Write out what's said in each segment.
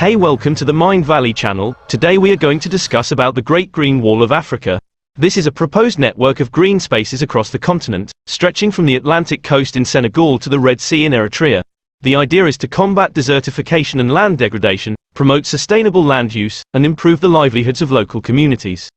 Hey, welcome to the Mind Valley channel. Today we are going to discuss about the Great Green Wall of Africa. This is a proposed network of green spaces across the continent, stretching from the Atlantic coast in Senegal to the Red Sea in Eritrea. The idea is to combat desertification and land degradation, promote sustainable land use, and improve the livelihoods of local communities.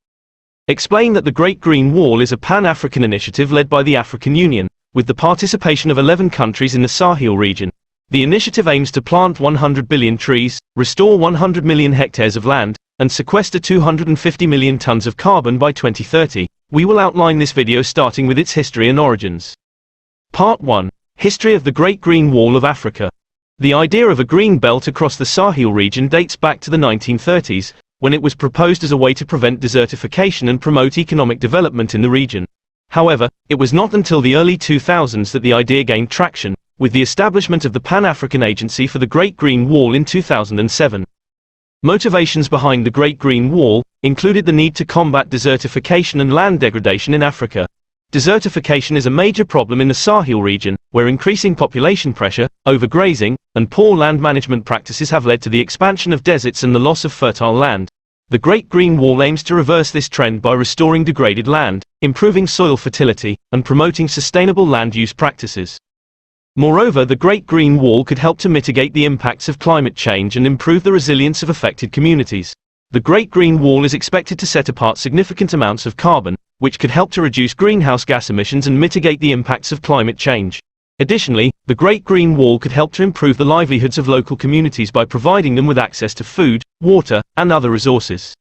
Explain that the Great Green Wall is a Pan-African initiative led by the African Union, with the participation of 11 countries in the Sahel region. The initiative aims to plant 100 billion trees, restore 100 million hectares of land, and sequester 250 million tons of carbon by 2030. We will outline this video starting with its history and origins. Part 1. History of the Great Green Wall of Africa. The idea of a green belt across the Sahel region dates back to the 1930s, when it was proposed as a way to prevent desertification and promote economic development in the region. However, it was not until the early 2000s that the idea gained traction, with the establishment of the Pan-African Agency for the Great Green Wall in 2007. Motivations behind the Great Green Wall included the need to combat desertification and land degradation in Africa. Desertification is a major problem in the Sahel region, where increasing population pressure, overgrazing, and poor land management practices have led to the expansion of deserts and the loss of fertile land. The Great Green Wall aims to reverse this trend by restoring degraded land, improving soil fertility, and promoting sustainable land use practices. Moreover, the Great Green Wall could help to mitigate the impacts of climate change and improve the resilience of affected communities. The Great Green Wall is expected to set apart significant amounts of carbon, which could help to reduce greenhouse gas emissions and mitigate the impacts of climate change. Additionally, the Great Green Wall could help to improve the livelihoods of local communities by providing them with access to food, water, and other resources.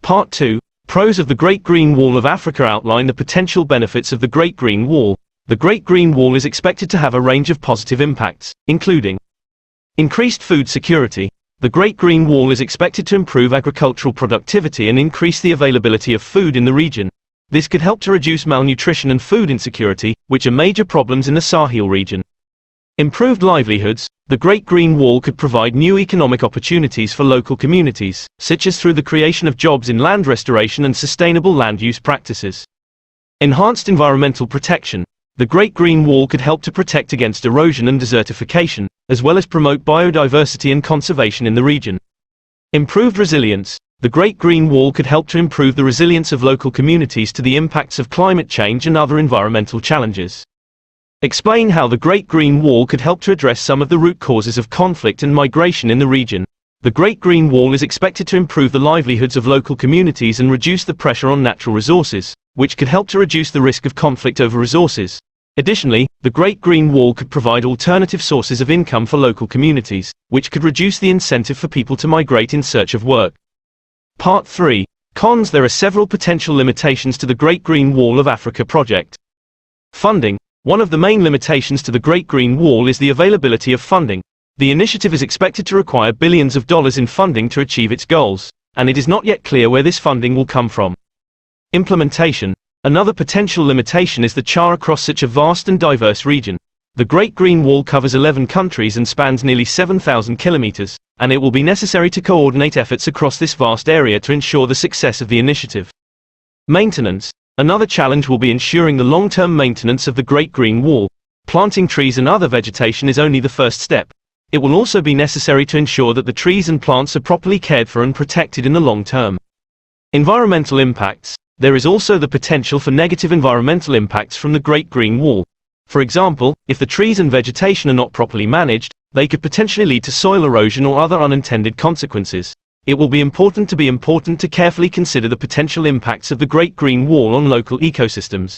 Part 2. Pros of the Great Green Wall of Africa. Outline the potential benefits of the Great Green Wall. The Great Green Wall is expected to have a range of positive impacts, including increased food security. The Great Green Wall is expected to improve agricultural productivity and increase the availability of food in the region. This could help to reduce malnutrition and food insecurity, which are major problems in the Sahel region. Improved livelihoods. The Great Green Wall could provide new economic opportunities for local communities, such as through the creation of jobs in land restoration and sustainable land use practices. Enhanced environmental protection. The Great Green Wall could help to protect against erosion and desertification, as well as promote biodiversity and conservation in the region. Improved resilience. The Great Green Wall could help to improve the resilience of local communities to the impacts of climate change and other environmental challenges. Explain how the Great Green Wall could help to address some of the root causes of conflict and migration in the region. The Great Green Wall is expected to improve the livelihoods of local communities and reduce the pressure on natural resources, which could help to reduce the risk of conflict over resources. Additionally, the Great Green Wall could provide alternative sources of income for local communities, which could reduce the incentive for people to migrate in search of work. Part 3. Cons. There are several potential limitations to the Great Green Wall of Africa project. Funding. One of the main limitations to the Great Green Wall is the availability of funding. The initiative is expected to require billions of dollars in funding to achieve its goals, and it is not yet clear where this funding will come from. Implementation. Another potential limitation is the char across such a vast and diverse region. The Great Green Wall covers 11 countries and spans nearly 7,000 kilometers, and it will be necessary to coordinate efforts across this vast area to ensure the success of the initiative. Maintenance. Another challenge will be ensuring the long-term maintenance of the Great Green Wall. Planting trees and other vegetation is only the first step. It will also be necessary to ensure that the trees and plants are properly cared for and protected in the long term. Environmental impacts. There is also the potential for negative environmental impacts from the Great Green Wall. For example, if the trees and vegetation are not properly managed, they could potentially lead to soil erosion or other unintended consequences. It will be important to carefully consider the potential impacts of the Great Green Wall on local ecosystems.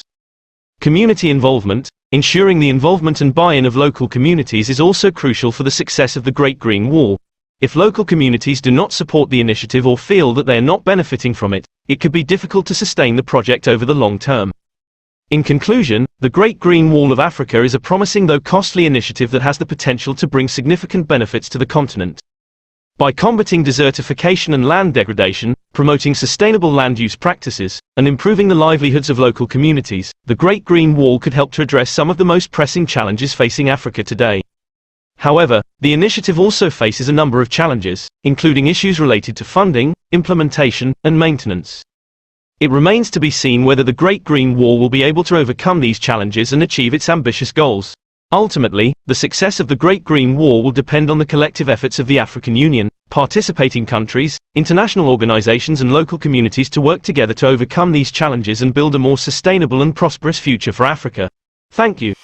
Community involvement. Ensuring the involvement and buy-in of local communities is also crucial for the success of the Great Green Wall. If local communities do not support the initiative or feel that they are not benefiting from it, it could be difficult to sustain the project over the long term. In conclusion, the Great Green Wall of Africa is a promising though costly initiative that has the potential to bring significant benefits to the continent. By combating desertification and land degradation, promoting sustainable land use practices, and improving the livelihoods of local communities, the Great Green Wall could help to address some of the most pressing challenges facing Africa today. However, the initiative also faces a number of challenges, including issues related to funding, implementation, and maintenance. It remains to be seen whether the Great Green Wall will be able to overcome these challenges and achieve its ambitious goals. Ultimately, the success of the Great Green Wall will depend on the collective efforts of the African Union, participating countries, international organizations and local communities to work together to overcome these challenges and build a more sustainable and prosperous future for Africa. Thank you.